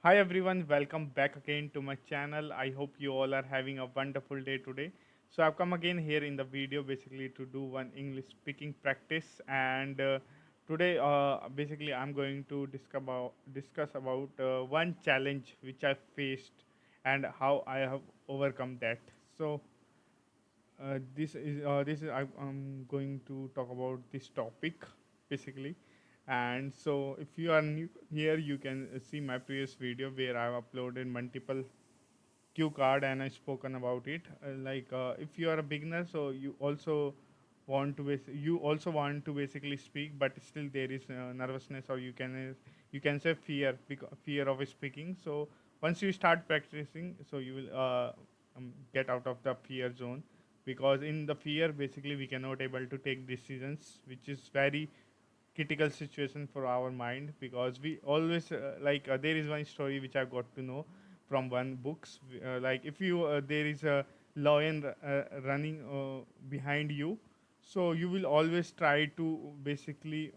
Hi everyone, welcome back again to my channel. I hope you all are having a wonderful day today. So I've come again here in the video basically to do one English speaking practice, and today basically I'm going to discuss about one challenge which I faced and how I have overcome that. So I'm going to talk about this topic basically. And so if you are new here, you can see my previous video where I've uploaded multiple cue card and I spoken about it. If you are a beginner, so you also want to basically speak, but still there is nervousness, or you can say fear of speaking. So once you start practicing, so you will get out of the fear zone, because in the fear basically we cannot able to take decisions, which is very critical situation for our mind, because we always there is one story which I got to know from one books, like if you there is a lion running behind you, so you will always try to basically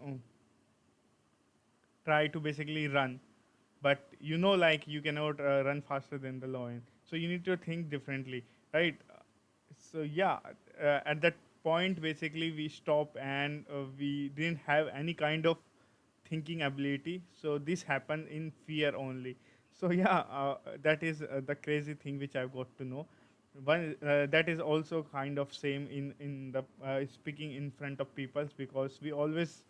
run, but like you cannot run faster than the lion, so you need to think differently, right? So yeah, at that point basically we stop, and we didn't have any kind of thinking ability, so this happened in fear only. So yeah, that is the crazy thing which I've got to know. One that is also kind of same in the speaking in front of people, because we always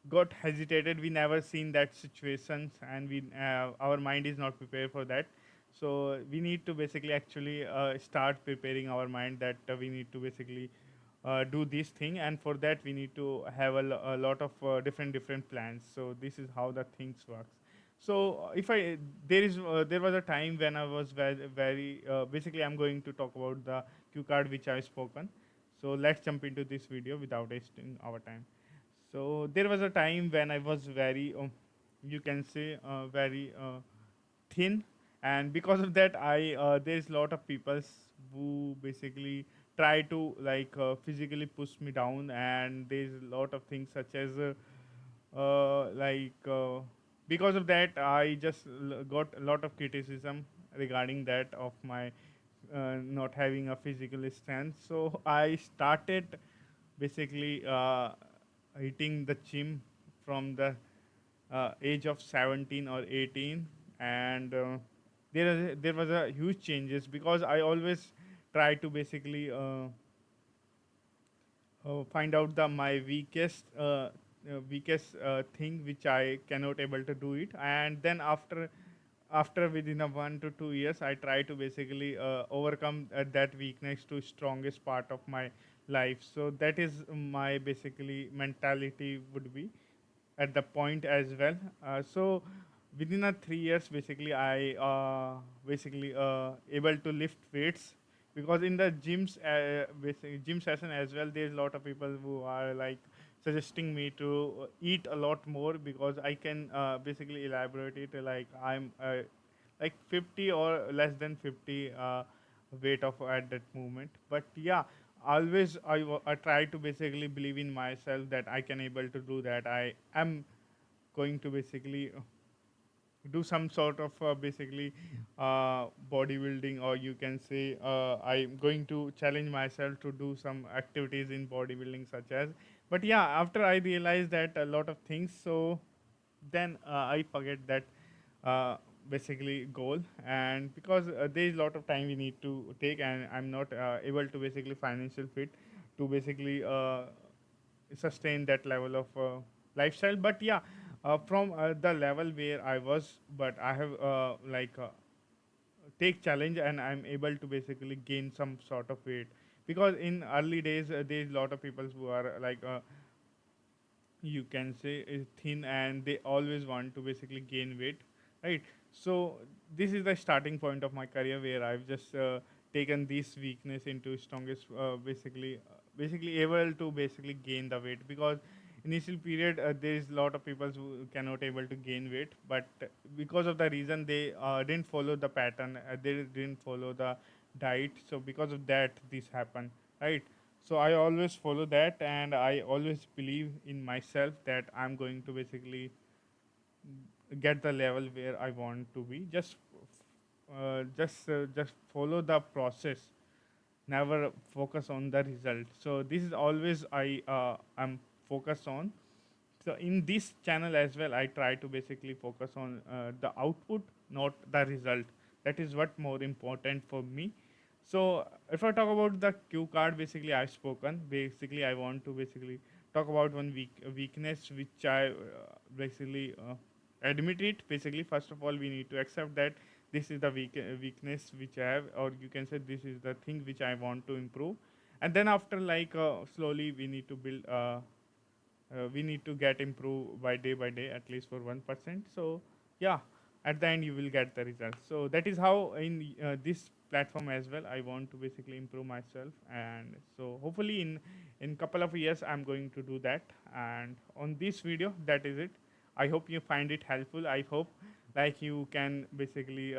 got hesitated, we never seen that situations, and we our mind is not prepared for that. So we need to basically actually start preparing our mind that we need to basically do this thing, and for that we need to have a lot of different plans. So this is how the things works. So if I there was a time when I was very basically I'm going to talk about the cue card which I've spoken. So let's jump into this video without wasting our time. So there was a time when I was very, you can say, very thin, and because of that, I there's a lot of people who basically try to physically push me down, and there's a lot of things such as uh, like uh, because of that, I just got a lot of criticism regarding that of my not having a physical strength. So I started basically hitting the gym from the age of 17 or 18, and there was a huge changes, because I always try to basically find out the my weakest thing which I cannot able to do it, and then after within a 1 to 2 years I try to basically overcome that weakness to strongest part of my life. So that is my basically mentality would be at the point as well. So within a 3 years, basically I basically able to lift weights, because in the gym session as well, there's a lot of people who are like suggesting me to eat a lot more, because I can basically elaborate it like I'm like 50 or less than 50 weight of at that moment. But yeah, always I try to basically believe in myself that I can able to do that. I am going to basically do some sort of basically bodybuilding, or you can say I'm going to challenge myself to do some activities in bodybuilding such as. But yeah, after I realized that a lot of things, so then I forget that uh, basically goal, and because there is a lot of time we need to take, and I'm not able to basically financial fit to basically sustain that level of lifestyle. But yeah, from the level where I was, but I have take challenge, and I'm able to basically gain some sort of weight, because in early days there's a lot of people who are you can say thin, and they always want to basically gain weight, right? So this is the starting point of my career, where I've just taken this weakness into strongest basically able to basically gain the weight, because initial period there is a lot of people who cannot able to gain weight, but because of the reason they didn't follow the pattern, they didn't follow the diet, so because of that this happened, right? So I always follow that, and I always believe in myself that I'm going to basically get the level where I want to be. Just follow the process, never focus on the result. So this is always I'm focused on. So in this channel as well, I try to basically focus on the output, not the result. That is what more important for me. So if I talk about the cue card, basically I've spoken. Basically, I want to basically talk about one weakness which I basically admit it. Basically, first of all, we need to accept that this is the weakness which I have, or you can say this is the thing which I want to improve. And then after, like, slowly we need to build. We need to get improve by day, at least for 1%. So yeah, at the end you will get the results. So that is how in this platform as well I want to basically improve myself. And so hopefully in couple of years I'm going to do that. And on this video, that is it. I hope you find it helpful. I hope like you can basically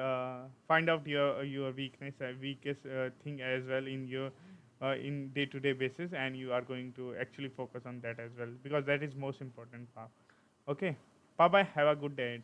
find out your weakness, weakest thing as well in your in day-to-day basis, and you are going to actually focus on that as well, because that is most important part. Okay, bye bye, have a good day.